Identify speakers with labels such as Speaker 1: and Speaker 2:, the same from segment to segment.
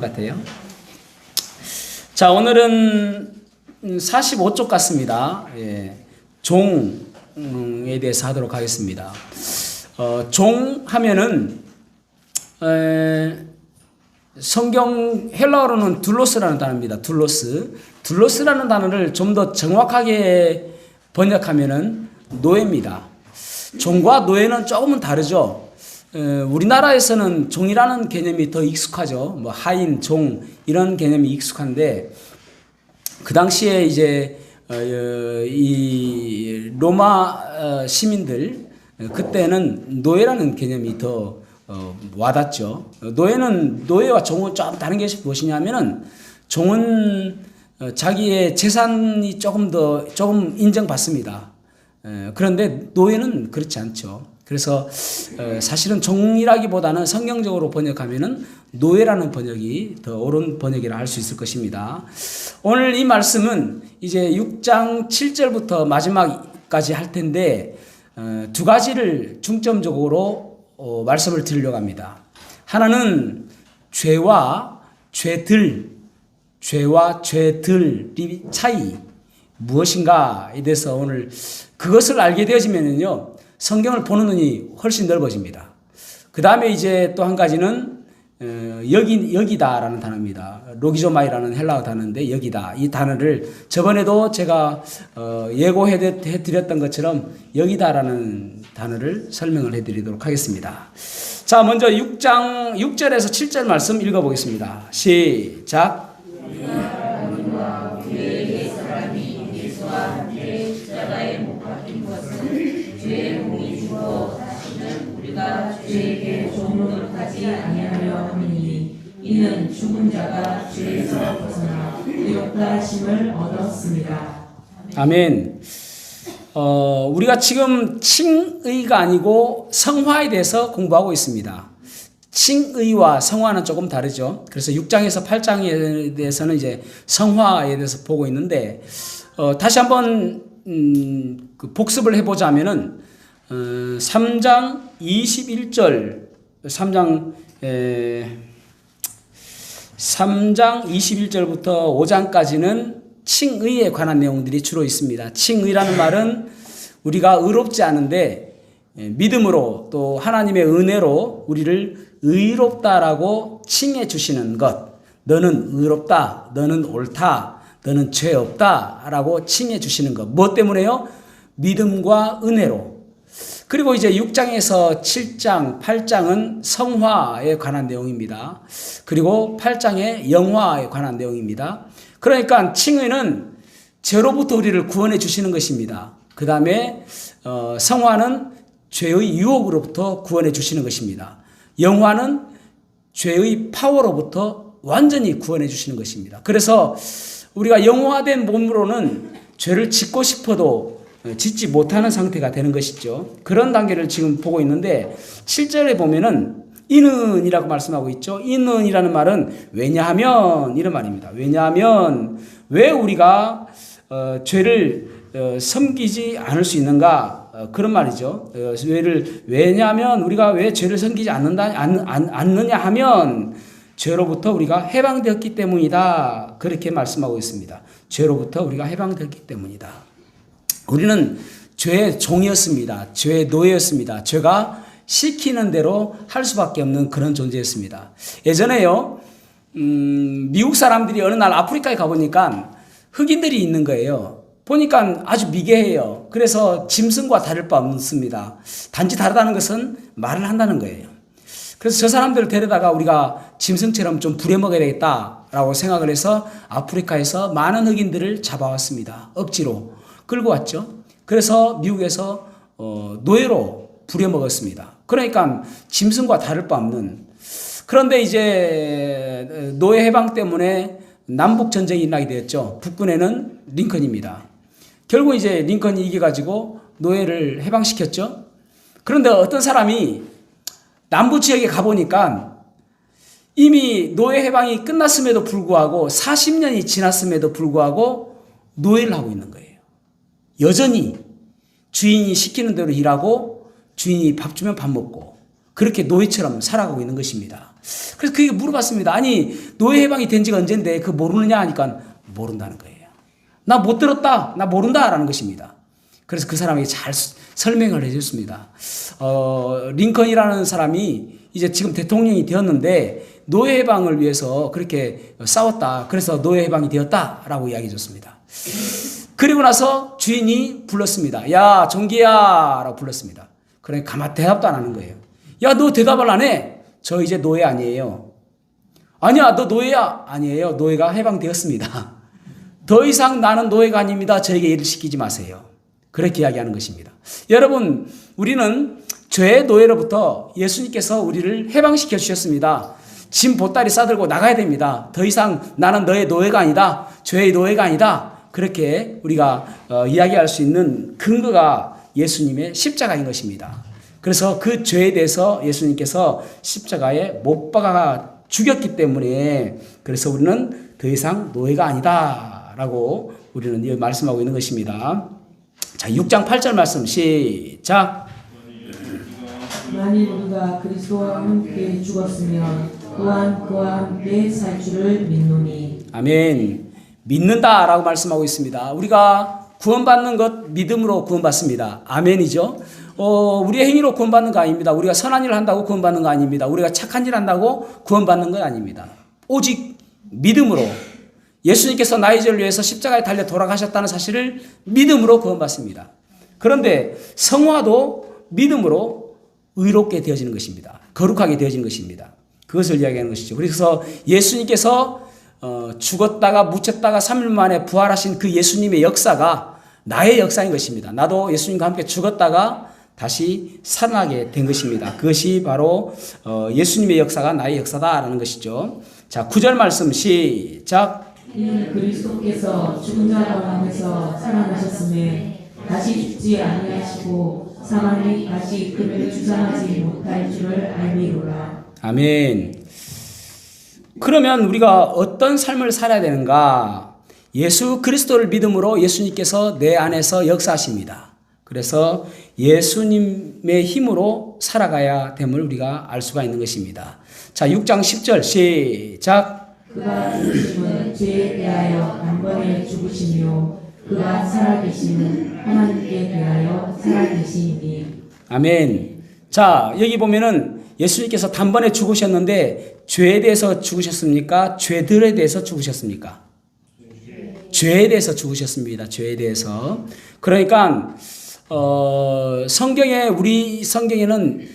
Speaker 1: 같아요. 자, 오늘은 45쪽 같습니다. 예, 종에 대해서 하도록 하겠습니다. 종 하면은 성경 헬라어로는 둘로스라는 단어입니다. 둘로스라는 단어를 좀 더 정확하게 번역하면은 노예입니다. 종과 노예는 조금은 다르죠. 우리나라에서는 종이라는 개념이 더 익숙하죠. 뭐 하인, 종 이런 개념이 익숙한데 그 당시에 이제 이 로마 시민들 그때는 노예라는 개념이 더 와닿죠. 노예와 종은 좀 다른 것이 무엇이냐면은 종은 자기의 재산이 조금 인정받습니다. 그런데 노예는 그렇지 않죠. 그래서 사실은 종이라기보다는 성경적으로 번역하면은 노예라는 번역이 더 옳은 번역이라 할 수 있을 것입니다. 오늘 이 말씀은 이제 6장 7절부터 마지막까지 할 텐데 두 가지를 중점적으로 말씀을 드리려고 합니다. 하나는 죄와 죄들의 차이 무엇인가에 대해서 오늘 그것을 알게 되어지면은요 성경을 보는 눈이 훨씬 넓어집니다. 그 다음에 이제 또 한 가지는 여기다라는 단어입니다. 로기조마이라는 헬라어 단어인데 여기다 이 단어를 저번에도 제가 예고해드렸던 것처럼 여기다라는 단어를 설명을 해드리도록 하겠습니다. 자, 먼저 6장 6절에서 7절 말씀 읽어보겠습니다. 시작.
Speaker 2: 죄에게 종노릇하지 아니하려 함이니 이는 죽은 자가 죄에서 벗어나 의롭다 하심을 얻었습니다.
Speaker 1: 아멘. 우리가 지금 칭의가 아니고 성화에 대해서 공부하고 있습니다. 칭의와 성화는 조금 다르죠. 그래서 6장에서 8장에 대해서는 이제 성화에 대해서 보고 있는데 다시 한번 복습을 해보자면은 3장 21절 3장 21절부터 5장까지는 칭의에 관한 내용들이 주로 있습니다. 칭의라는 말은 우리가 의롭지 않은데 믿음으로 또 하나님의 은혜로 우리를 의롭다라고 칭해 주시는 것. 너는 의롭다, 너는 옳다, 너는 죄 없다라고 칭해 주시는 것. 무엇 때문에요? 믿음과 은혜로. 그리고 이제 6장에서 7장, 8장은 성화에 관한 내용입니다. 그리고 8장의 영화에 관한 내용입니다. 그러니까 칭의는 죄로부터 우리를 구원해 주시는 것입니다. 그 다음에 성화는 죄의 유혹으로부터 구원해 주시는 것입니다. 영화는 죄의 파워로부터 완전히 구원해 주시는 것입니다. 그래서 우리가 영화된 몸으로는 죄를 짓고 싶어도 짓지 못하는 상태가 되는 것이죠. 그런 단계를 지금 보고 있는데 7절에 보면은 이는이라고 말씀하고 있죠. 이는이라는 말은 왜냐하면 이런 말입니다. 왜냐하면 왜 우리가 죄를 섬기지 않을 수 있는가 그런 말이죠. 왜냐하면 우리가 왜 죄를 섬기지 않느냐 하면 죄로부터 우리가 해방되었기 때문이다. 그렇게 말씀하고 있습니다. 죄로부터 우리가 해방되었기 때문이다. 우리는 죄의 종이었습니다. 죄의 노예였습니다. 죄가 시키는 대로 할 수밖에 없는 그런 존재였습니다. 예전에요, 미국 사람들이 어느 날 아프리카에 가보니까 흑인들이 있는 거예요. 보니까 아주 미개해요. 그래서 짐승과 다를 바 없습니다. 단지 다르다는 것은 말을 한다는 거예요. 그래서 저 사람들을 데려다가 우리가 짐승처럼 좀 부려먹어야 되겠다라고 생각을 해서 아프리카에서 많은 흑인들을 잡아왔습니다. 억지로. 끌고 왔죠. 그래서 미국에서 노예로 부려먹었습니다. 그러니까 짐승과 다를 바 없는. 그런데 이제 노예 해방 때문에 남북 전쟁이 일어나게 되었죠. 북군에는 링컨입니다. 결국 이제 링컨이 이겨가지고 노예를 해방시켰죠. 그런데 어떤 사람이 남부 지역에 가보니까 이미 노예 해방이 끝났음에도 불구하고 40년이 지났음에도 불구하고 노예를 하고 있는 거예요. 여전히 주인이 시키는 대로 일하고 주인이 밥 주면 밥 먹고 그렇게 노예처럼 살아가고 있는 것입니다. 그래서 그에게 물어봤습니다. 아니, 노예 해방이 된 지가 언젠데 그 모르느냐 하니까 모른다는 거예요. 나 못 들었다. 나 모른다라는 것입니다. 그래서 그 사람에게 잘 설명을 해줬습니다. 링컨이라는 사람이 이제 지금 대통령이 되었는데 노예 해방을 위해서 그렇게 싸웠다. 그래서 노예 해방이 되었다라고 이야기해 줬습니다. 그리고 나서 주인이 불렀습니다. 야, 종기야 라고 불렀습니다. 그러니까 가만 대답도 안 하는 거예요. 야, 너 대답을 안 해? 저 이제 노예 아니에요. 아니야, 너 노예야? 아니에요. 노예가 해방되었습니다. 더 이상 나는 노예가 아닙니다. 저에게 일을 시키지 마세요. 그렇게 이야기하는 것입니다. 여러분, 우리는 죄의 노예로부터 예수님께서 우리를 해방시켜 주셨습니다. 짐 보따리 싸들고 나가야 됩니다. 더 이상 나는 너의 노예가 아니다. 죄의 노예가 아니다. 그렇게 우리가 이야기할 수 있는 근거가 예수님의 십자가인 것입니다. 그래서 그 죄에 대해서 예수님께서 십자가에 못 박아 죽였기 때문에 그래서 우리는 더 이상 노예가 아니다라고 우리는 말씀하고 있는 것입니다. 자, 6장 8절 말씀 시작.
Speaker 2: 만일 우리가 그리스도와 함께 죽었으면 또한 그와 함께 살 줄을 믿노니.
Speaker 1: 아멘. 믿는다라고 말씀하고 있습니다. 우리가 구원받는 것 믿음으로 구원받습니다. 아멘이죠. 우리의 행위로 구원받는 거 아닙니다. 우리가 선한 일을 한다고 구원받는 거 아닙니다. 우리가 착한 일 한다고 구원받는 건 아닙니다. 오직 믿음으로 예수님께서 나의 죄를 위해서 십자가에 달려 돌아가셨다는 사실을 믿음으로 구원받습니다. 그런데 성화도 믿음으로 의롭게 되어지는 것입니다. 거룩하게 되어지는 것입니다. 그것을 이야기하는 것이죠. 그래서 예수님께서 죽었다가 묻혔다가 3일 만에 부활하신 그 예수님의 역사가 나의 역사인 것입니다. 나도 예수님과 함께 죽었다가 다시 살아나게 된 것입니다. 그것이 바로 예수님의 역사가 나의 역사다라는 것이죠. 자, 9절 말씀 시작.
Speaker 2: 이는 그리스도께서 죽은 자 가운데서 살아나셨음에 다시 죽지 아니하시고 사망이 다시 그를 주장하지 못할 줄을 알미로라.
Speaker 1: 아멘. 그러면 우리가 어떤 삶을 살아야 되는가? 예수 그리스도를 믿음으로 예수님께서 내 안에서 역사하십니다. 그래서 예수님의 힘으로 살아가야 됨을 우리가 알 수가 있는 것입니다. 자, 6장 10절 시작.
Speaker 2: 그가 죽으심은 죄에 대하여 단번에 죽으시며 그가 살아계심은 하나님께 대하여 살아계시니. 아멘.
Speaker 1: 자, 여기 보면은 예수님께서 단번에 죽으셨는데 죄에 대해서 죽으셨습니까? 죄들에 대해서 죽으셨습니까? 죄에 대해서 죽으셨습니다. 죄에 대해서. 그러니까 성경에 우리 성경에는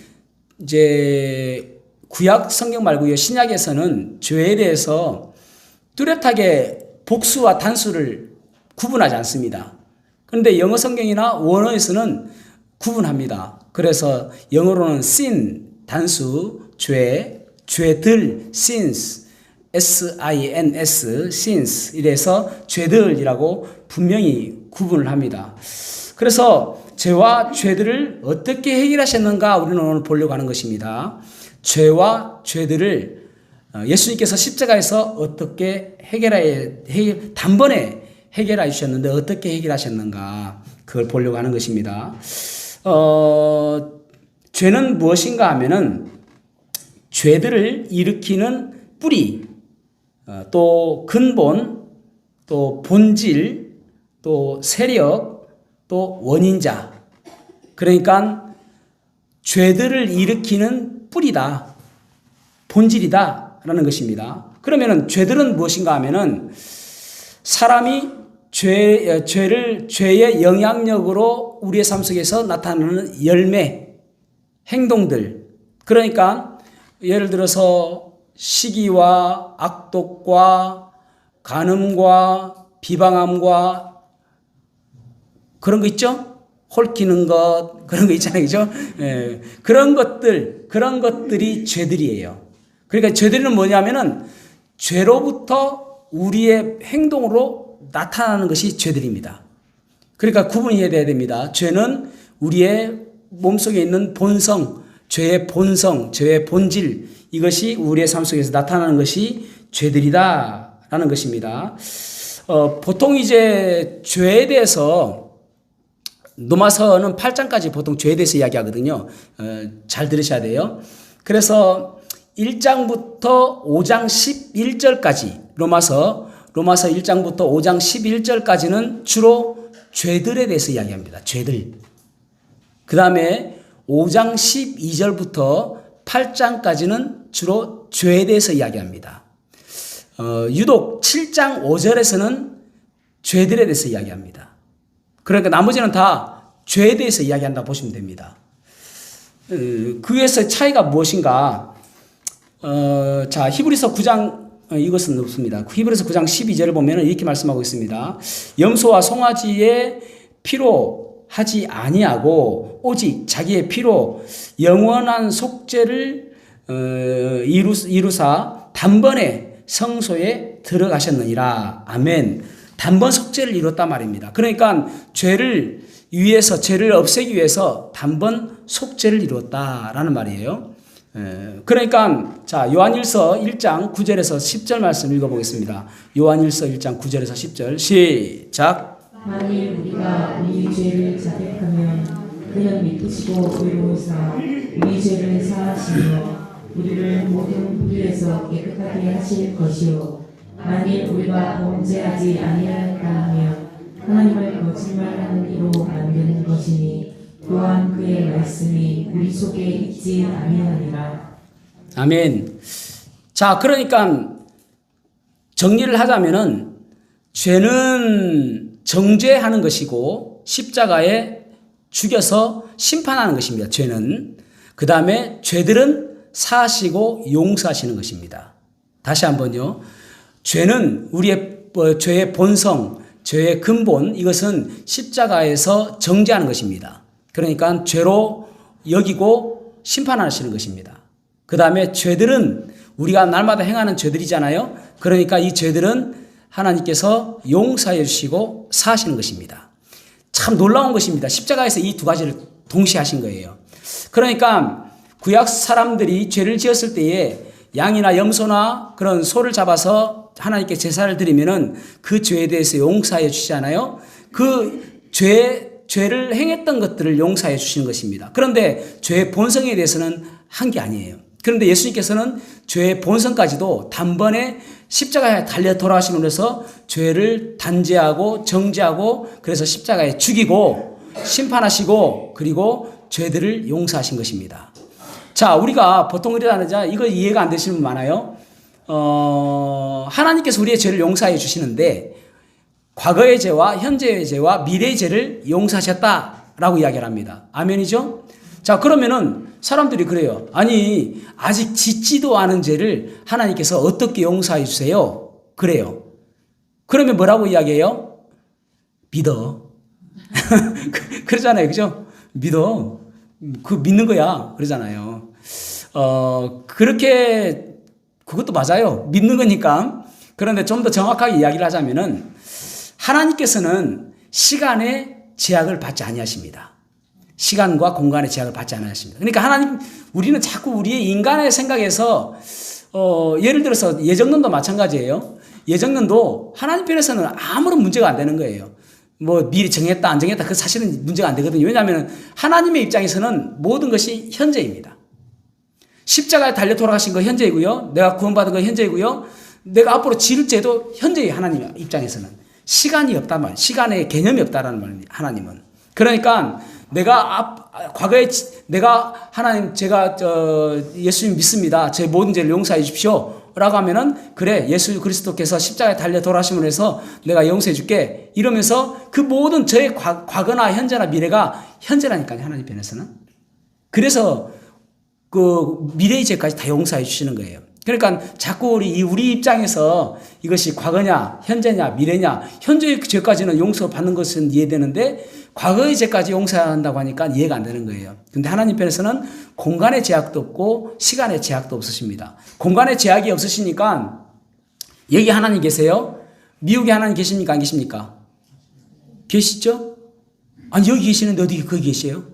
Speaker 1: 이제 구약 성경 말고요. 신약에서는 죄에 대해서 뚜렷하게 복수와 단수를 구분하지 않습니다. 그런데 영어 성경이나 원어에서는 구분합니다. 그래서 영어로는 sin 단수, 죄, 죄들 sins, S-I-N-S, sins 이래서 죄들이라고 분명히 구분을 합니다. 그래서 죄와 죄들을 어떻게 해결하셨는가 우리는 오늘 보려고 하는 것입니다. 죄와 죄들을 예수님께서 십자가에서 어떻게 단번에 해결해 주셨는데 어떻게 해결하셨는가 그걸 보려고 하는 것입니다. 죄는 무엇인가 하면은 죄들을 일으키는 뿌리, 또 근본, 또 본질, 또 세력, 또 원인자. 그러니까 죄들을 일으키는 뿌리다, 본질이다 라는 것입니다. 그러면은 죄들은 무엇인가 하면은 사람이 죄의 영향력으로 우리의 삶 속에서 나타나는 열매, 행동들. 그러니까 예를 들어서 시기와 악독과 간음과 비방함과 그런 거 있죠? 홀키는 것, 그런 거 있잖아요. 그죠? 예. 그런 것들이 죄들이에요. 그러니까 죄들은 뭐냐면은 죄로부터 우리의 행동으로 나타나는 것이 죄들입니다. 그러니까 구분해야 됩니다. 죄는 우리의 몸속에 있는 본성, 죄의 본성, 죄의 본질, 이것이 우리의 삶 속에서 나타나는 것이 죄들이다라는 것입니다. 보통 이제 죄에 대해서 로마서는 8장까지 보통 죄에 대해서 이야기하거든요. 잘 들으셔야 돼요. 그래서 1장부터 5장 11절까지 로마서 1장부터 5장 11절까지는 주로 죄들에 대해서 이야기합니다. 죄들. 그 다음에 5장 12절부터 8장까지는 주로 죄에 대해서 이야기합니다. 유독 7장 5절에서는 죄들에 대해서 이야기합니다. 그러니까 나머지는 다 죄에 대해서 이야기한다 보시면 됩니다. 그에서 차이가 무엇인가? 자, 히브리서 9장 이것은 없습니다. 히브리서 9장 12절을 보면 이렇게 말씀하고 있습니다. 염소와 송아지의 피로 하지 아니하고 오직 자기의 피로 영원한 속죄를 이루사 단번에 성소에 들어가셨느니라. 아멘. 단번 속죄를 이뤘단 말입니다. 그러니까 죄를 없애기 위해서 단번 속죄를 이뤘다라는 말이에요. 그러니까 자, 요한일서 1장 9절에서 10절 말씀 읽어보겠습니다. 요한일서 1장 9절에서 10절 시작.
Speaker 2: 만일 우리가 우리 죄를 자백하면 그는 믿으시고 의로우사 우리 죄를 사하시며 우리를 모든 불의에서 깨끗하게 하실 것이요 만일 우리가 범죄하지 아니하였다 하면 하나님을 거짓말하는 이로 만드는 것이니 또한 그의 말씀이 우리 속에 있지 아니하니라.
Speaker 1: 아멘. 자, 그러니까 정리를 하자면은 죄는 정죄하는 것이고 십자가에 죽여서 심판하는 것입니다. 죄는. 그 다음에 죄들은 사하시고 용서하시는 것입니다. 다시 한번요. 죄는 우리의 죄의 본성, 죄의 근본, 이것은 십자가에서 정죄하는 것입니다. 그러니까 죄로 여기고 심판하시는 것입니다. 그 다음에 죄들은 우리가 날마다 행하는 죄들이잖아요. 그러니까 이 죄들은 하나님께서 용서해 주시고 사하시는 것입니다. 참 놀라운 것입니다. 십자가에서 이 두 가지를 동시에 하신 거예요. 그러니까 구약 사람들이 죄를 지었을 때에 양이나 염소나 그런 소를 잡아서 하나님께 제사를 드리면은 그 죄에 대해서 용서해 주시잖아요. 그 죄를 행했던 것들을 용서해 주시는 것입니다. 그런데 죄의 본성에 대해서는 한 게 아니에요. 그런데 예수님께서는 죄의 본성까지도 단번에 십자가에 달려 돌아가심으로 해서 죄를 단죄하고 정죄하고 그래서 십자가에 죽이고 심판하시고 그리고 죄들을 용서하신 것입니다. 자, 우리가 보통 이러자 이거 이해가 안 되시는 분 많아요. 하나님께서 우리의 죄를 용서해 주시는데 과거의 죄와 현재의 죄와 미래의 죄를 용서하셨다라고 이야기를 합니다. 아멘이죠? 자, 그러면은 사람들이 그래요. 아니, 아직 짓지도 않은 죄를 하나님께서 어떻게 용서해 주세요? 그래요. 그러면 뭐라고 이야기해요? 믿어. 그러잖아요. 그죠? 믿어. 믿는 거야. 그러잖아요. 그것도 맞아요. 믿는 거니까. 그런데 좀 더 정확하게 이야기를 하자면은 하나님께서는 시간의 제약을 받지 아니하십니다. 시간과 공간의 제약을 받지 아니하십니다. 그러니까 우리는 자꾸 우리의 인간의 생각에서 예를 들어서 예정론도 마찬가지예요. 예정론도 하나님 편에서는 아무런 문제가 안 되는 거예요. 뭐 미리 정했다 안 정했다 그 사실은 문제가 안 되거든요. 왜냐하면 하나님의 입장에서는 모든 것이 현재입니다. 십자가에 달려 돌아가신 거 현재이고요. 내가 구원받은 거 현재이고요. 내가 앞으로 지을 죄도 현재예요. 하나님 입장에서는. 시간이 없단 말이에요. 시간의 개념이 없다라는 말입니다. 하나님은. 그러니까 과거에 하나님 제가 예수님 믿습니다. 제 모든 죄를 용서해 주십시오. 라고 하면은 그래 예수 그리스도께서 십자가에 달려 돌아가심으로 해서 내가 용서해 줄게 이러면서 그 모든 저의 과거나 현재나 미래가 현재라니까요. 하나님 편에서는. 그래서 그 미래의 죄까지 다 용서해 주시는 거예요. 그러니까 자꾸 우리 입장에서 이것이 과거냐 현재냐 미래냐 현재의 죄까지는 용서받는 것은 이해되는데 과거의 죄까지 용서한다고 하니까 이해가 안 되는 거예요. 근데 하나님 편에서는 공간의 제약도 없고 시간의 제약도 없으십니다. 공간의 제약이 없으시니까 여기 하나님 계세요? 미국에 하나님 계십니까? 안 계십니까? 계시죠? 아니 여기 계시는데 어디 거기 계세요?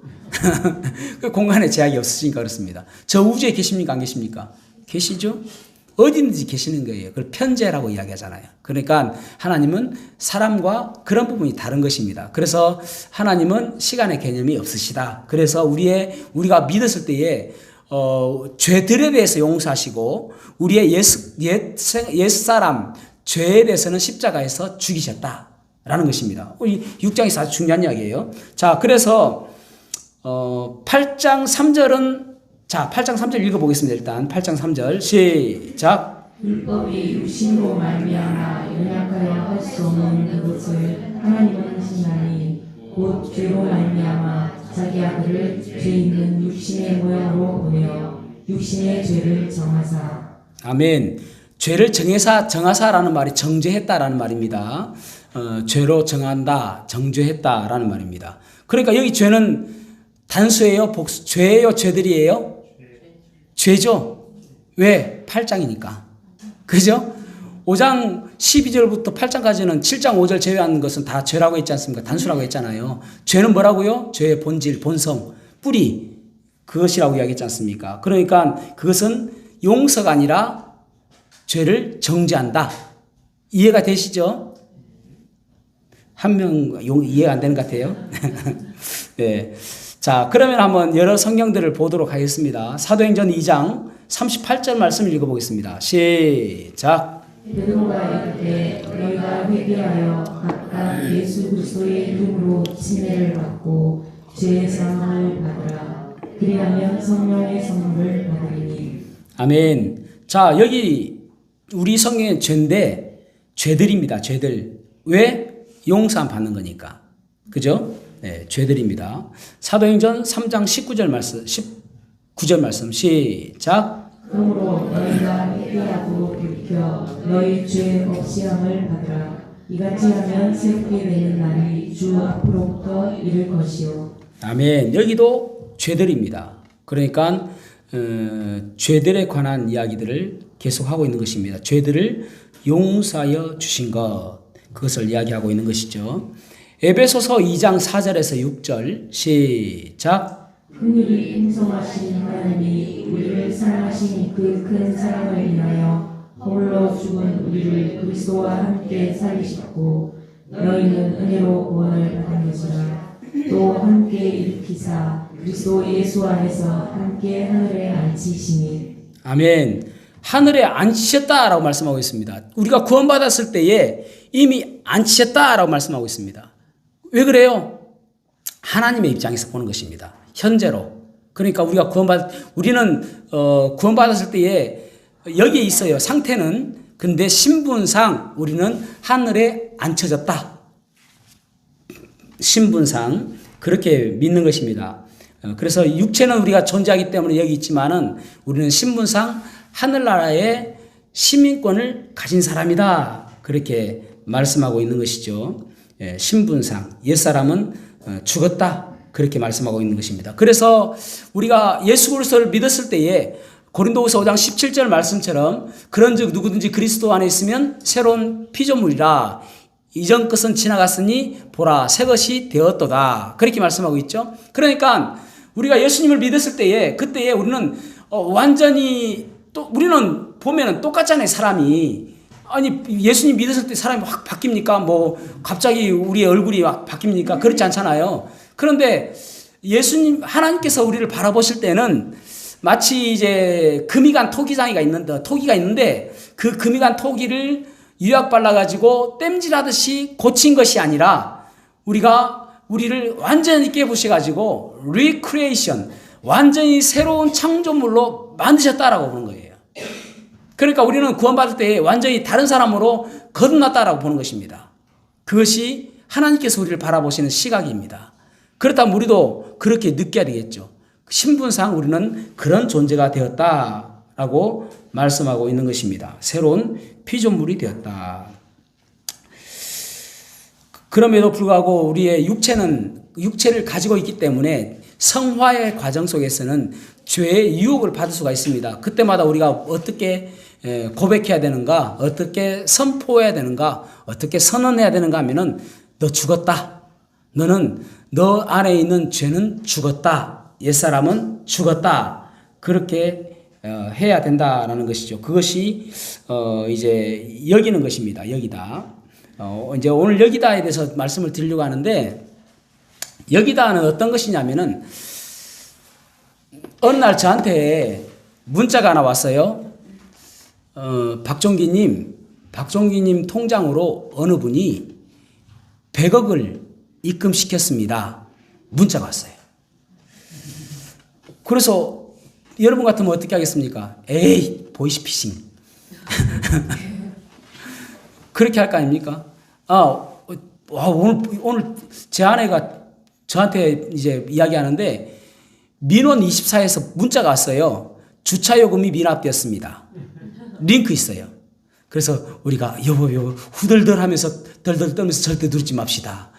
Speaker 1: 공간의 제약이 없으시니까 그렇습니다. 저 우주에 계십니까? 안 계십니까? 계시죠? 어디든지 계시는 거예요. 그걸 편재라고 이야기하잖아요. 그러니까 하나님은 사람과 그런 부분이 다른 것입니다. 그래서 하나님은 시간의 개념이 없으시다. 그래서 우리가 믿었을 때에 죄들에 대해서 용서하시고 우리의 옛사람 죄에 대해서는 십자가에서 죽이셨다라는 것입니다. 이 6장에서 아주 중요한 이야기예요. 자, 그래서 8장 3절은 자, 8장 3절 읽어보겠습니다. 일단 8장 3절 시작.
Speaker 2: 율법이 육신으로 말미암아 연약하여 할 수 없는 그것을 하나님은 하시나니 곧 죄로 말미암아 자기 아들을 죄 있는 육신의 모양으로 보내어 육신의 죄를 정하사.
Speaker 1: 아멘. 죄를 정하사라는 말이 정죄했다라는 말입니다. 죄로 정한다, 정죄했다라는 말입니다. 그러니까 여기 죄는 단수예요, 복수, 죄예요, 죄들이에요? 죄죠. 왜? 8장이니까. 그죠? 5장 12절부터 8장까지는 7장 5절 제외한 것은 다 죄라고 했지 않습니까? 단수라고 했잖아요. 죄는 뭐라고요? 죄의 본질, 본성, 뿌리, 그것이라고 이야기했지 않습니까? 그러니까 그것은 용서가 아니라 죄를 정죄한다. 이해가 되시죠? 한 명 이해가 안 되는 것 같아요. 네. 자, 그러면 한번 여러 성경들을 보도록 하겠습니다. 사도행전 2장 38절 말씀 읽어보겠습니다. 시작.
Speaker 2: 베드로가 이르되 너희가 회개하여 각각 예수 그리스도의 이름으로 침례를 받고 죄의 사함을 받으라. 그리하면 성령의 선물을 받으리니.
Speaker 1: 아멘. 자, 여기 우리 성경의 죄인데 죄들입니다. 죄들. 왜? 용서함 받는 거니까. 그죠? 네, 죄들입니다. 사도행전 3장 19절 말씀, 19절 말씀 시작.
Speaker 2: 그러므로 너희가 회개하고 돌이켜 너희 죄 없이함을 받으라. 이같이 하면 슬프게 되는 날이 주 앞으로부터 이를 것이요.
Speaker 1: 아멘. 여기도 죄들입니다. 그러니까 죄들에 관한 이야기들을 계속하고 있는 것입니다. 죄들을 용서하여 주신 것, 그것을 이야기하고 있는 것이죠. 에베소서 2장 4절에서 6절 시작.
Speaker 2: 긍휼히 풍성하신 하나님이 우리를 사랑하신 그 큰 사랑을 인하여 홀로 죽은 우리를 그리스도와 함께 살리셨고 너희는 은혜로 구원을 받은 것이라. 또 함께 일으키사 그리스도 예수 안에서 함께 하늘에 앉히시니.
Speaker 1: 아멘. 하늘에 앉히셨다라고 말씀하고 있습니다. 우리가 구원받았을 때에 이미 앉히셨다라고 말씀하고 있습니다. 왜 그래요? 하나님의 입장에서 보는 것입니다. 현재로. 그러니까 우리는 구원받았을 때에 여기에 있어요. 상태는. 근데 신분상 우리는 하늘에 앉혀졌다. 신분상 그렇게 믿는 것입니다. 그래서 육체는 우리가 존재하기 때문에 여기 있지만은 우리는 신분상 하늘나라의 시민권을 가진 사람이다. 그렇게 말씀하고 있는 것이죠. 신분상 옛사람은 죽었다. 그렇게 말씀하고 있는 것입니다. 그래서 우리가 예수 그리스도를 믿었을 때에 고린도후서 5장 17절 말씀처럼 그런즉 누구든지 그리스도 안에 있으면 새로운 피조물이라. 이전 것은 지나갔으니 보라 새 것이 되었도다. 그렇게 말씀하고 있죠. 그러니까 우리가 예수님을 믿었을 때에 그때에 우리는 완전히 또 우리는 보면은 똑같잖아요. 사람이. 아니 예수님 믿었을 때 사람이 확 바뀝니까? 뭐 갑자기 우리의 얼굴이 확 바뀝니까? 그렇지 않잖아요. 그런데 예수님 하나님께서 우리를 바라보실 때는 마치 이제 금이 간 토기가 있는데 그 금이 간 토기를 유약 발라가지고 땜질하듯이 고친 것이 아니라 우리를 완전히 깨부셔가지고 리크리에이션, 완전히 새로운 창조물로 만드셨다라고 보는 거예요. 그러니까 우리는 구원받을 때 완전히 다른 사람으로 거듭났다라고 보는 것입니다. 그것이 하나님께서 우리를 바라보시는 시각입니다. 그렇다면 우리도 그렇게 느껴야 되겠죠. 신분상 우리는 그런 존재가 되었다라고 말씀하고 있는 것입니다. 새로운 피조물이 되었다. 그럼에도 불구하고 우리의 육체를 가지고 있기 때문에 성화의 과정 속에서는 죄의 유혹을 받을 수가 있습니다. 그때마다 우리가 어떻게 고백해야 되는가, 어떻게 선포해야 되는가, 어떻게 선언해야 되는가 하면은 너 죽었다. 너 안에 있는 죄는 죽었다. 옛사람은 죽었다. 그렇게 해야 된다라는 것이죠. 그것이 이제 여기는 것입니다. 여기다. 이제 오늘 여기다에 대해서 말씀을 드리려고 하는데 여기다는 어떤 것이냐면은 어느 날 저한테 문자가 하나 왔어요. 박종기님 통장으로 어느 분이 100억을 입금시켰습니다. 문자가 왔어요. 그래서 여러분 같으면 어떻게 하겠습니까? 에이, 보이스피싱. 그렇게 할 거 아닙니까? 오늘 제 아내가 저한테 이제 이야기하는데 민원 24에서 문자가 왔어요. 주차요금이 미납되었습니다. 링크 있어요. 그래서 우리가 여보 후덜덜 하면서 덜덜 떨면서 절대 누르지 맙시다.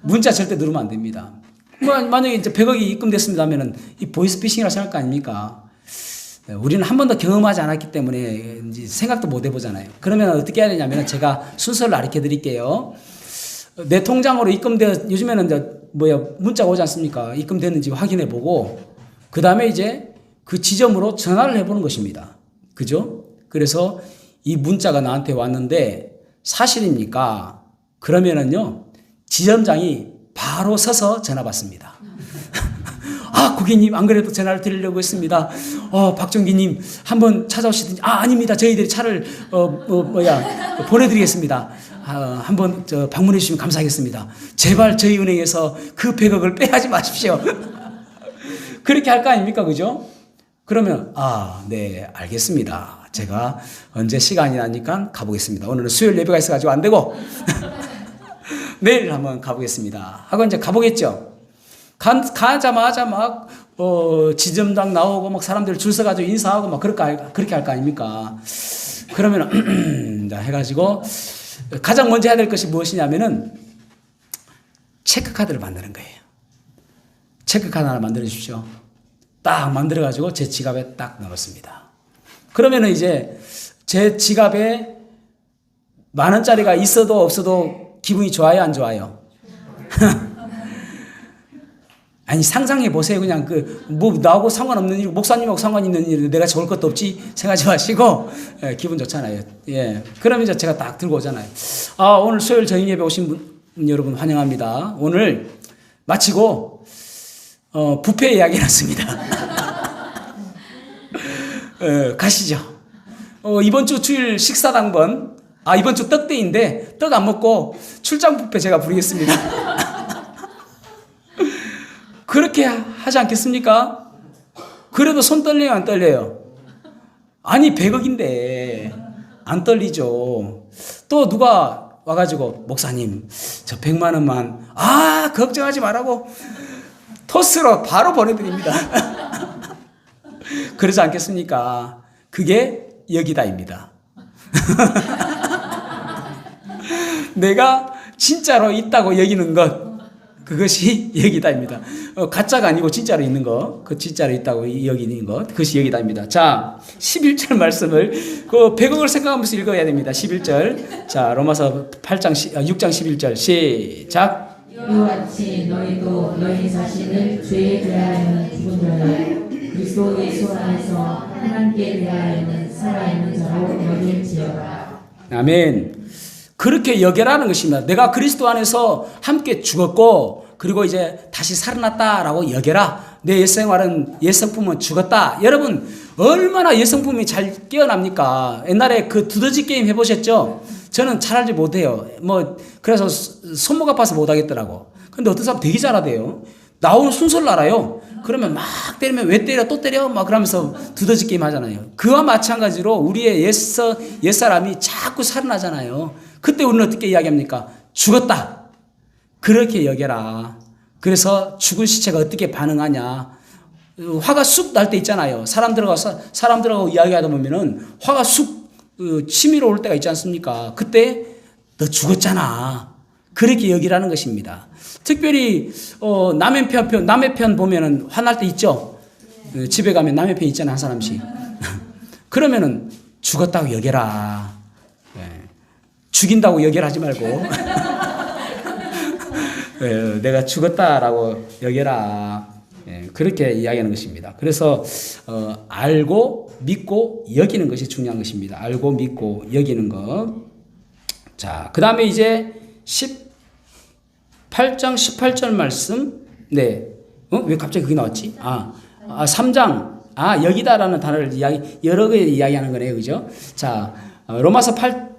Speaker 1: 문자 절대 누르면 안 됩니다. 만약에 이제 100억이 입금됐습니다 하면은 이 보이스피싱이라고 생각할 거 아닙니까? 우리는 한 번도 경험하지 않았기 때문에 이제 생각도 못 해보잖아요. 그러면 어떻게 해야 되냐면 제가 순서를 가르쳐 드릴게요. 내 통장으로 입금되어 요즘에는 이제 문자가 오지 않습니까? 입금됐는지 확인해 보고 그 다음에 이제 그 지점으로 전화를 해보는 것입니다. 그죠? 그래서 이 문자가 나한테 왔는데 사실입니까? 그러면은요 지점장이 바로 서서 전화 받습니다. 고객님 안 그래도 전화를 드리려고 했습니다. 박종기님 한번 찾아오시든지 아닙니다. 저희들이 차를 보내드리겠습니다. 한번 방문해 주시면 감사하겠습니다. 제발 저희 은행에서 그 100억을 빼하지 마십시오. 그렇게 할 거 아닙니까? 그죠? 그러면 네 알겠습니다. 제가 언제 시간이 나니까 가보겠습니다. 오늘은 수요일 예배가 있어가지고 안 되고 내일 한번 가보겠습니다. 하고 이제 가보겠죠. 가자마자 막 지점장 나오고 막 사람들 줄 서가지고 인사하고 막 그렇게 할 거 아닙니까? 그러면 해가지고 가장 먼저 해야 될 것이 무엇이냐면은 체크카드를 만드는 거예요. 체크카드 하나 만들어 주십시오. 딱 만들어가지고 제 지갑에 딱 넣었습니다. 그러면은 이제 제 지갑에 10,000원짜리가 있어도 없어도 기분이 좋아요, 안 좋아요? 아니 상상해 보세요. 그냥 나하고 상관없는 일, 목사님하고 상관 있는 일, 내가 좋을 것도 없지 생각하지 마시고 기분 좋잖아요. 예. 그러면 이제 제가 딱 들고 오잖아요. 오늘 수요일 저녁 예배 오신 분 여러분 환영합니다. 오늘 마치고 뷔페 예약해 놨습니다. 가시죠. 이번 주 주일 식사 당번 이번 주 떡데이인데 떡 안 먹고 출장 뷔페 제가 부르겠습니다. 그렇게 하지 않겠습니까? 그래도 손 떨려요, 안 떨려요? 아니 100억인데 안 떨리죠. 또 누가 와가지고 목사님 저 100만 원만 걱정하지 말라고 토스로 바로 보내드립니다. 그러지 않겠습니까? 그게 여기다입니다. 내가 진짜로 있다고 여기는 것, 그것이 여기다입니다. 가짜가 아니고 진짜로 있는 것, 그 진짜로 있다고 여기는 것, 그것이 여기다입니다. 자, 11절 말씀을 100억을 생각하면서 읽어야 됩니다. 11절. 자, 로마서 6장 11절 시작.
Speaker 2: 이와 같이 너희도 너희 자신을 죄에 대하여는 죽은 자요 그리스도 예수 안에서 하나님께 대하여는 살아있는 자로 여길지어다.
Speaker 1: 아멘. 그렇게 여겨라는 것입니다. 내가 그리스도 안에서 함께 죽었고 그리고 이제 다시 살아났다라고 여겨라. 내 옛생활은 옛성품은 죽었다. 여러분 얼마나 옛성품이 잘 깨어납니까? 옛날에 그 두더지 게임 해보셨죠? 저는 잘하지 못해요. 그래서 손목 아파서 못하겠더라고. 근데 어떤 사람 되게 잘하대요. 나오는 순서를 알아요. 그러면 막 때리면 왜 때려 또 때려 막 그러면서 두더지 게임 하잖아요. 그와 마찬가지로 우리의 옛사람이 자꾸 살아나잖아요. 그때 우리는 어떻게 이야기합니까? 죽었다. 그렇게 여겨라. 그래서 죽은 시체가 어떻게 반응하냐. 화가 쑥 날 때 있잖아요. 사람들하고 이야기하다 보면은 화가 쑥 치밀어 올 때가 있지 않습니까? 그때 너 죽었잖아. 그렇게 여기라는 것입니다. 특별히 남의 편 보면은 화날 때 있죠. 집에 가면 남의 편 있잖아 한 사람씩. 그러면은 죽었다고 여겨라. 죽인다고 여겨라 하지 말고 내가 죽었다라고 여겨라. 그렇게 이야기하는 것입니다. 그래서 알고 믿고 여기는 것이 중요한 것입니다. 알고 믿고 여기는 것. 자, 그 다음에 이제 18장 18절 말씀. 네, 왜 갑자기 그게 나왔지? 3장. 여기다라는 단어를 여러 개 이야기하는 거네요. 그죠? 자, 로마서 3장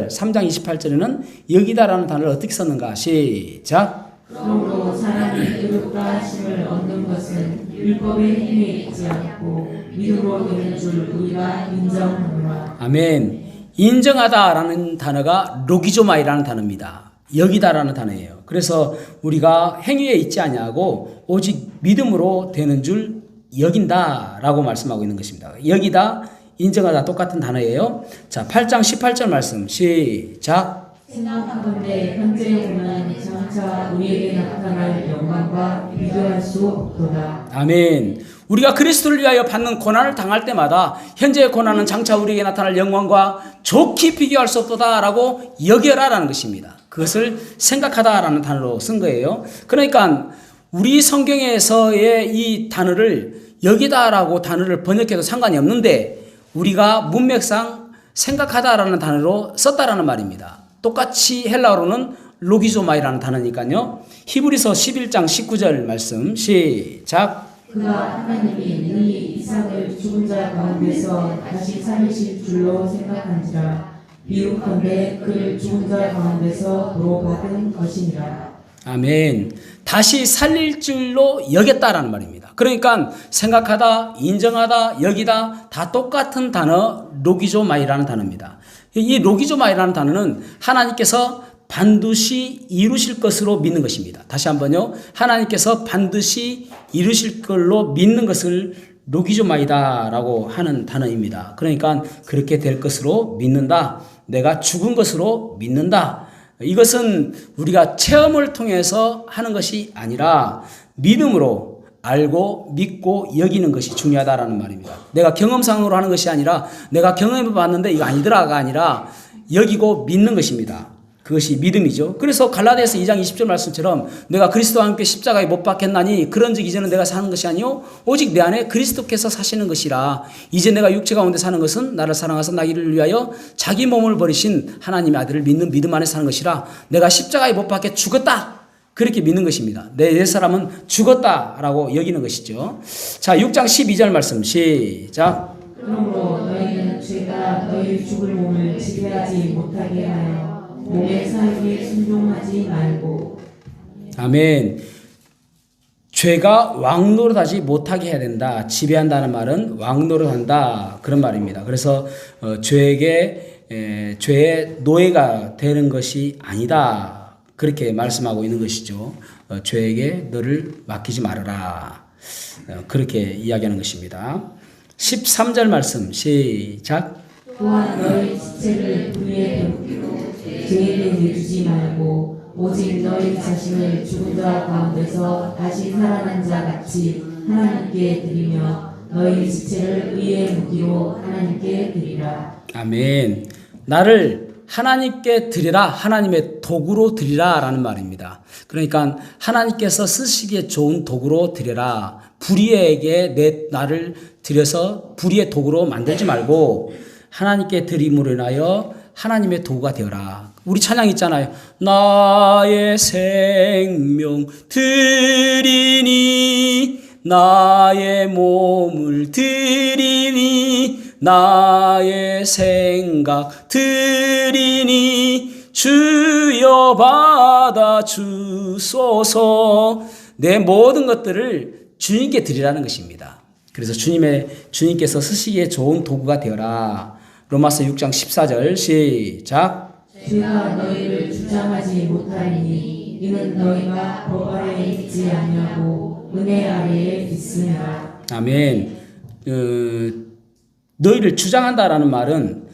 Speaker 1: 28절에는 여기다라는 단어를 어떻게 썼는가? 시작.
Speaker 2: 그러므로 사람이 의롭다 하심을 얻는 것은 율법의 힘에 있지 않고 믿음으로 되는 줄 우리가 인정하노라.
Speaker 1: 아멘. 인정하다라는 단어가 로기조마이라는 단어입니다. 여기다라는 단어예요. 그래서 우리가 행위에 있지 아니하고 오직 믿음으로 되는 줄 여긴다라고 말씀하고 있는 것입니다. 여기다, 인정하다 똑같은 단어예요. 자, 8장 18절 말씀 시작.
Speaker 2: 생각하건대 현재의 고난은 장차 우리에게 나타날 영광과 비교할 수 없도다.
Speaker 1: 아멘. 우리가 그리스도를 위하여 받는 고난을 당할 때마다 현재의 고난은 장차 우리에게 나타날 영광과 좋게 비교할 수 없도다라고 여겨라라는 것입니다. 그것을 생각하다라는 단어로 쓴 거예요. 그러니까 우리 성경에서의 이 단어를 여기다라고 단어를 번역해도 상관이 없는데 우리가 문맥상 생각하다라는 단어로 썼다라는 말입니다. 똑같이 헬라어로는 로기조마이라는 단어니까요. 히브리서 11장 19절 말씀 시작.
Speaker 2: 그가 하나님이 능히 이삭을 죽은 자 가운데서 다시 살리실 줄로 생각한지라. 비유컨대 그를 죽은 자 가운데서 도로 받은 것이니라.
Speaker 1: 아멘. 다시 살릴 줄로 여겼다라는 말입니다. 그러니까 생각하다, 인정하다, 여기다 다 똑같은 단어 로기조마이라는 단어입니다. 이 로기조마이라는 단어는 하나님께서 반드시 이루실 것으로 믿는 것입니다. 다시 한번요. 하나님께서 반드시 이루실 걸로 믿는 것을 로기조마이다라고 하는 단어입니다. 그러니까 그렇게 될 것으로 믿는다. 내가 죽은 것으로 믿는다. 이것은 우리가 체험을 통해서 하는 것이 아니라 믿음으로 알고 믿고 여기는 것이 중요하다라는 말입니다. 내가 경험상으로 하는 것이 아니라 내가 경험해 봤는데 이거 아니더라가 아니라 여기고 믿는 것입니다. 그것이 믿음이죠. 그래서 갈라디아서 2장 20절 말씀처럼 내가 그리스도와 함께 십자가에 못 박혔나니 그런즉 이제는 내가 사는 것이 아니요 오직 내 안에 그리스도께서 사시는 것이라. 이제 내가 육체 가운데 사는 것은 나를 사랑하사 나를 위하여 자기 몸을 버리신 하나님의 아들을 믿는 믿음 안에 사는 것이라. 내가 십자가에 못 박혀 죽었다. 그렇게 믿는 것입니다. 내 옛사람은 죽었다라고 여기는 것이죠. 자, 6장 12절 말씀 시작.
Speaker 2: 그러므로 너희는 죄가 너희 죽을 몸을 지배하지 못하게 하여 몸의 사욕에 순종하지 말고. 아멘.
Speaker 1: 죄가 왕노릇하지 못하게 해야 된다. 지배한다는 말은 왕노릇한다 그런 말입니다. 그래서 죄의 노예가 되는 것이 아니다. 그렇게 말씀하고 있는 것이죠. 죄에게 너를 맡기지 말아라. 그렇게 이야기하는 것입니다. 13절 말씀 시작.
Speaker 2: 또한 너희 지체를 불의의 죄에게 내주지 말고 오직 너희 자신을 죽은 자 가운데서 다시 살아난 자 같이 하나님께 드리며 너희 지체를 의의 무기로 하나님께 드리라.
Speaker 1: 아멘. 나를 하나님께 드리라, 하나님의 도구로 드리라 라는 말입니다. 그러니까 하나님께서 쓰시기에 좋은 도구로 드려라. 불의에게 나를 드려서 불의의 도구로 만들지 말고 하나님께 드림으로 인하여 하나님의 도구가 되어라. 우리 찬양 있잖아요. 나의 생명 드리니 나의 몸을 드리니 나의 생각 드리니 주여 받아 주소서. 내 모든 것들을 주님께 드리라는 것입니다. 그래서 주님께서 쓰시기에 좋은 도구가 되어라. 로마서 6장 14절 시작.
Speaker 2: 죄가 너희를 주장하지 못하리니 이는 너희가 법 아래에 있지 아니하고 은혜 아래에 있으니라.
Speaker 1: 아멘. 너희를 주장한다라는 말은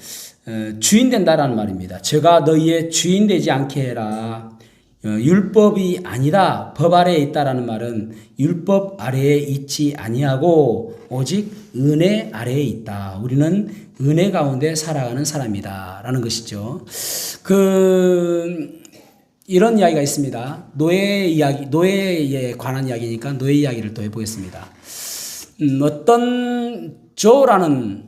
Speaker 1: 주인 된다라는 말입니다. 죄가 너희의 주인 되지 않게 해라. 율법이 아니다. 법 아래에 있다라는 말은 율법 아래에 있지 아니하고 오직 은혜 아래에 있다. 우리는 은혜 가운데 살아가는 사람이다라는 것이죠. 이런 이야기가 있습니다. 노예에 관한 이야기니까 노예 이야기를 또 해보겠습니다. 어떤 조라는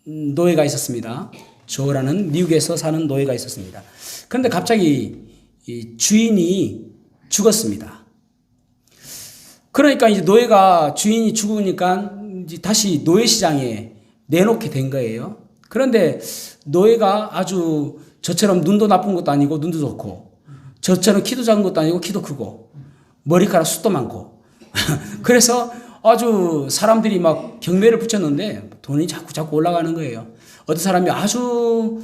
Speaker 1: 노예가 있었습니다. 조라는 미국에서 사는 노예가 있었습니다. 그런데 갑자기 이 주인이 죽었습니다. 그러니까 이제 노예가 주인이 죽으니까 이제 다시 노예 시장에 내놓게 된 거예요. 그런데 노예가 아주 저처럼 눈도 나쁜 것도 아니고 눈도 좋고, 저처럼 키도 작은 것도 아니고 키도 크고, 머리카락 숱도 많고. 그래서 아주 사람들이 막 경매를 붙였는데 돈이 자꾸 올라가는 거예요. 어떤 사람이 아주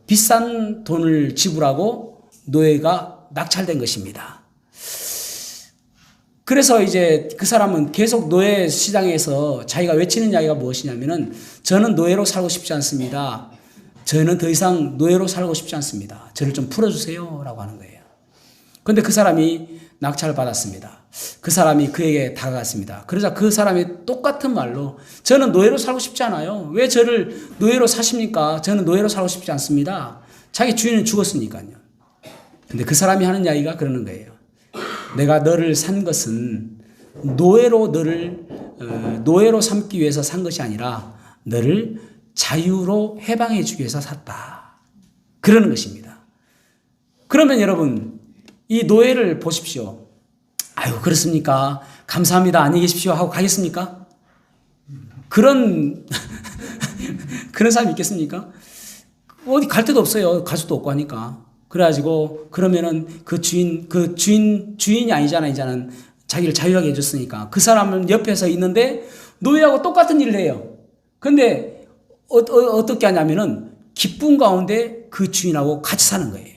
Speaker 1: 비싼 돈을 지불하고 노예가 낙찰된 것입니다. 그래서 이제 그 사람은 계속 노예 시장에서 자기가 외치는 이야기가 무엇이냐면은, 저는 노예로 살고 싶지 않습니다. 저는 더 이상 노예로 살고 싶지 않습니다. 저를 좀 풀어주세요 라고 하는 거예요. 그런데 그 사람이 낙찰을 받았습니다. 그 사람이 그에게 다가갔습니다. 그러자 그 사람이 똑같은 말로, 저는 노예로 살고 싶지 않아요. 왜 저를 노예로 사십니까? 저는 노예로 살고 싶지 않습니다. 자기 주인은 죽었으니까요. 근데 그 사람이 하는 이야기가 그러는 거예요. 내가 너를 산 것은 노예로 삼기 위해서 산 것이 아니라 너를 자유로 해방해 주기 위해서 샀다. 그러는 것입니다. 그러면 여러분, 이 노예를 보십시오. 아유, 그렇습니까? 감사합니다. 안녕히 계십시오. 하고 가겠습니까? 그런 사람이 있겠습니까? 어디 갈 데도 없어요. 갈 수도 없고 하니까. 그래가지고, 그러면은 주인이 아니잖아, 이제는. 자기를 자유하게 해줬으니까. 그 사람은 옆에서 있는데 노예하고 똑같은 일을 해요. 근데 어떻게 하냐면은 기쁨 가운데 그 주인하고 같이 사는 거예요.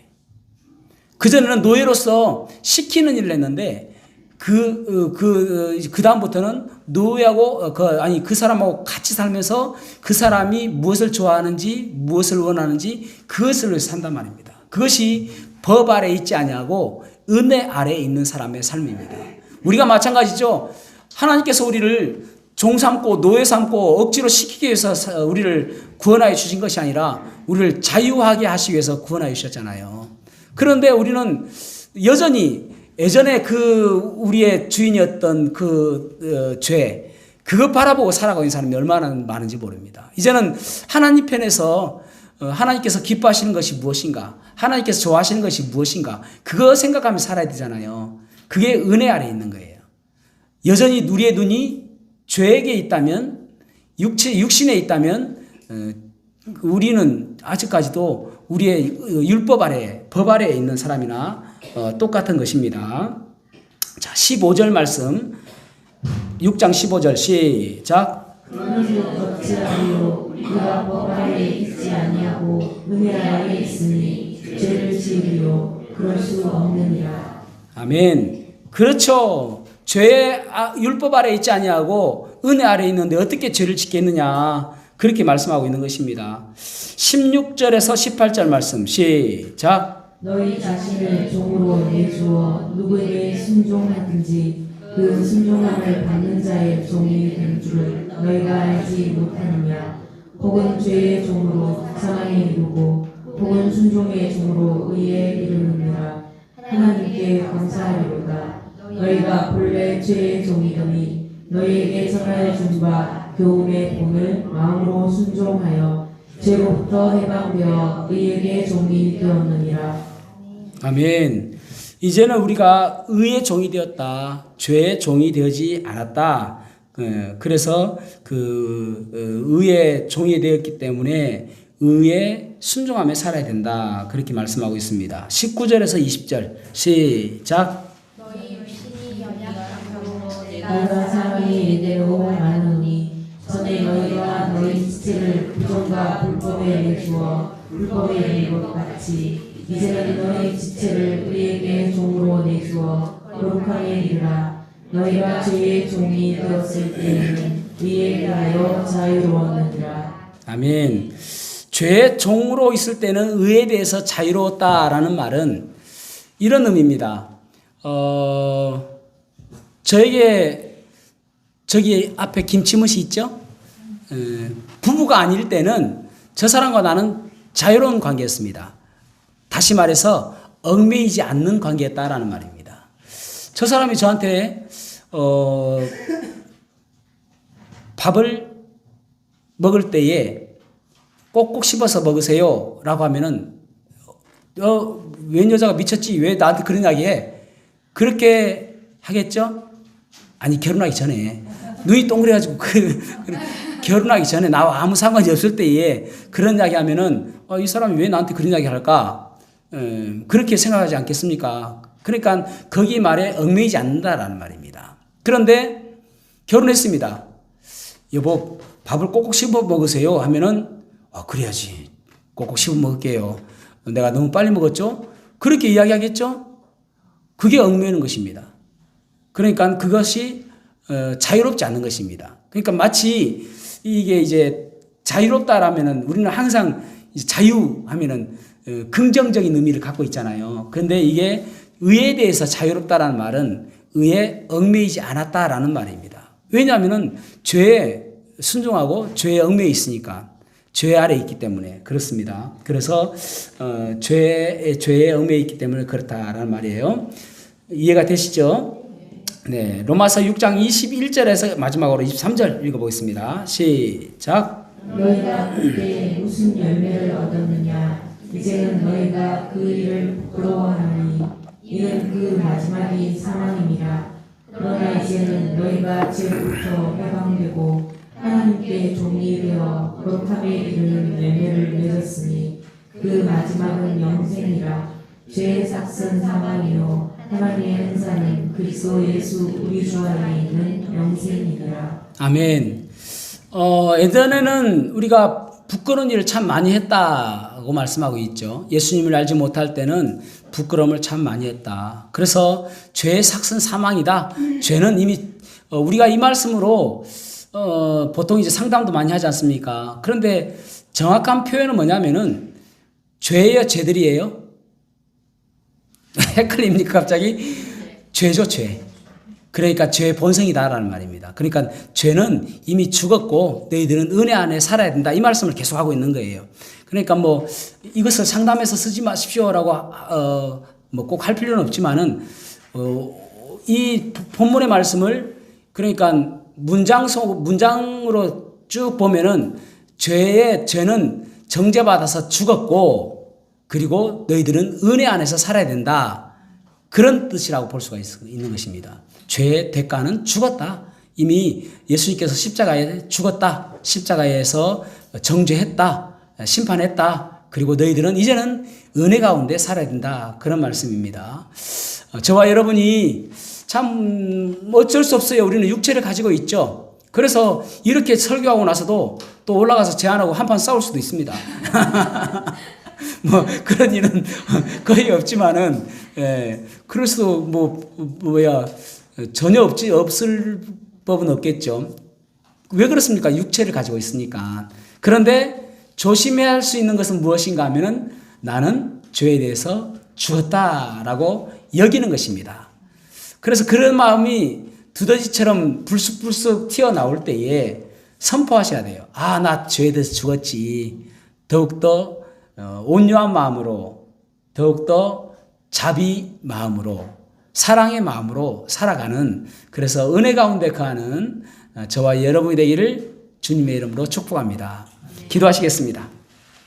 Speaker 1: 그전에는 노예로서 시키는 일을 했는데, 그 다음부터는 노예하고, 그 사람하고 같이 살면서 그 사람이 무엇을 좋아하는지, 무엇을 원하는지 그것을 위해서 산단 말입니다. 그것이 법 아래 있지 아니하고 은혜 아래에 있는 사람의 삶입니다. 우리가 마찬가지죠. 하나님께서 우리를 종 삼고 노예 삼고 억지로 시키기 위해서 우리를 구원하여 주신 것이 아니라 우리를 자유하게 하시기 위해서 구원하여 주셨잖아요. 그런데 우리는 여전히 예전에 우리의 주인이었던 죄, 그거 바라보고 살아가고 있는 사람이 얼마나 많은지 모릅니다. 이제는 하나님 편에서 하나님께서 기뻐하시는 것이 무엇인가, 하나님께서 좋아하시는 것이 무엇인가, 그거 생각하며 살아야 되잖아요. 그게 은혜 아래에 있는 거예요. 여전히 우리의 눈이 죄에게 있다면, 육신에 있다면, 우리는 아직까지도 우리의 율법 아래, 법 아래에 있는 사람이나 똑같은 것입니다. 자, 15절 말씀, 6장 15절 시작.
Speaker 2: 너는 어찌하리요? 우리가 법 아래에 있지 아니하고 은혜 아래에 있으니 죄를 지으리요? 그럴 수 없느니라.
Speaker 1: 아멘. 그렇죠. 율법 아래에 있지 아니하고 은혜 아래에 있는데 어떻게 죄를 짓겠느냐, 그렇게 말씀하고 있는 것입니다. 16절에서 18절 말씀 시작.
Speaker 2: 너희 자신을 종으로 내주어 누구에게 순종하든지 그 순종함을 받는 자의 종이 된 줄을 너희가 알지 못하느냐. 혹은 죄의 종으로 사망에 이르고 혹은 순종의 종으로 의에 이르느니라. 하나님께 감사하리로다. 너희가 본래 죄의 종이더니 너희에게 전하여 준 바 교훈의 본을 마음으로 순종하여 죄로부터 해방되어 의에게 종이 되었느니라.
Speaker 1: 아멘. 이제는 우리가 의의 종이 되었다. 죄의 종이 되지 않았다. 그래서 의의 종이 되었기 때문에 의에 순종하며 살아야 된다. 그렇게 말씀하고 있습니다. 19절에서 20절 시작.
Speaker 3: 너희 육신이 연약함으로
Speaker 2: 내가 사람이 이대로 말하노니 전에 너희가 너희 지체를 부정과 불법에 내주어 불법에 낸 것 같이 이제는 너희 지체를 의에게 종으로 내주어 거룩함에 이르라. 너희가 죄의 종이 되었을 때에는 의에 대하여 자유로웠느니라. 아멘.
Speaker 1: 죄의 종으로 있을 때는 의에 대해서 자유로웠다라는 말은 이런 의미입니다. 저기 앞에 김치무시 있죠? 부부가 아닐 때는 저 사람과 나는 자유로운 관계였습니다. 다시 말해서 얽매이지 않는 관계였다라는 말입니다. 저 사람이 저한테 밥을 먹을 때에 꼭꼭 씹어서 먹으세요 라고 하면은 웬 여자가 미쳤지, 왜 나한테 그런 이야기 해? 그렇게 하겠죠? 아니, 결혼하기 전에. 눈이 동그래가지고, 결혼하기 전에 나와 아무 상관이 없을 때에 그런 이야기 하면은, 이 사람이 왜 나한테 그런 이야기 할까? 그렇게 생각하지 않겠습니까? 그러니까 거기 말에 얽매이지 않는다라는 말입니다. 그런데 결혼했습니다. 여보, 밥을 꼭꼭 씹어 먹으세요 하면은, 그래야지. 꼭꼭 씹어 먹을게요. 내가 너무 빨리 먹었죠? 그렇게 이야기하겠죠? 그게 얽매이는 것입니다. 그러니까 그것이 자유롭지 않는 것입니다. 그러니까 마치 이게 이제 자유롭다라면은 우리는 항상 자유하면은 긍정적인 의미를 갖고 있잖아요. 그런데 이게 의에 대해서 자유롭다라는 말은 의에 얽매이지 않았다라는 말입니다. 왜냐하면은 죄에 순종하고 죄에 얽매여 있으니까. 죄 아래 있기 때문에 그렇습니다. 그래서 죄에 얽매여 있기 때문에 그렇다라는 말이에요. 이해가 되시죠? 네, 로마서 6장 21절에서 마지막으로 23절 읽어보겠습니다. 시작.
Speaker 2: 너희가 그때 무슨 열매를 얻었느냐? 이제는 너희가 그 일을 부끄러워하니 이는 그 마지막이 사망임이라. 그러나 이제는 너희가 죄로부터 해방되고 하나님께 종이 되어 거룩함에 이르는 열매를 맺었으니 그 마지막은 영생이라. 죄의 삭은 사망이요 하나님의 은사는 그리스도 예수 우리 주 안에 있는 영생이니라.
Speaker 1: 아멘. 예전에는 우리가 부끄러운 일을 참 많이 했다고 말씀하고 있죠. 예수님을 알지 못할 때는 부끄러움을 참 많이 했다. 그래서 죄의 삭은 사망이다. 죄는 이미 우리가 이 말씀으로 보통 이제 상담도 많이 하지 않습니까? 그런데 정확한 표현은 뭐냐면은 죄예요, 죄들이에요? 헷갈립니까, 갑자기? 죄죠, 죄. 그러니까 죄의 본성이다라는 말입니다. 그러니까 죄는 이미 죽었고 너희들은 은혜 안에 살아야 된다. 이 말씀을 계속하고 있는 거예요. 그러니까 뭐 이것을 상담해서 쓰지 마십시오라고 뭐 꼭 할 필요는 없지만은 이 본문의 말씀을 그러니까 문장으로 쭉 보면은 죄는 정죄받아서 죽었고 그리고 너희들은 은혜 안에서 살아야 된다. 그런 뜻이라고 볼 수가 있는 것입니다. 죄의 대가는 죽었다. 이미 예수님께서 십자가에 죽었다. 십자가에서 정죄했다. 심판했다. 그리고 너희들은 이제는 은혜 가운데 살아야 된다. 그런 말씀입니다. 저와 여러분이 참 어쩔 수 없어요. 우리는 육체를 가지고 있죠. 그래서 이렇게 설교하고 나서도 또 올라가서 제안하고 한판 싸울 수도 있습니다. 뭐 그런 일은 거의 없지만은 그럴 수도 전혀 없을 법은 없겠죠. 왜 그렇습니까? 육체를 가지고 있으니까. 그런데 조심해야 할 수 있는 것은 무엇인가 하면은 나는 죄에 대해서 죽었다라고 여기는 것입니다. 그래서 그런 마음이 두더지처럼 불쑥불쑥 튀어나올 때에 선포하셔야 돼요. 나 죄에 대해서 죽었지. 더욱더 온유한 마음으로, 더욱더 자비 마음으로, 사랑의 마음으로 살아가는, 그래서 은혜 가운데 거하는 저와 여러분이 되기를 주님의 이름으로 축복합니다. 기도하시겠습니다.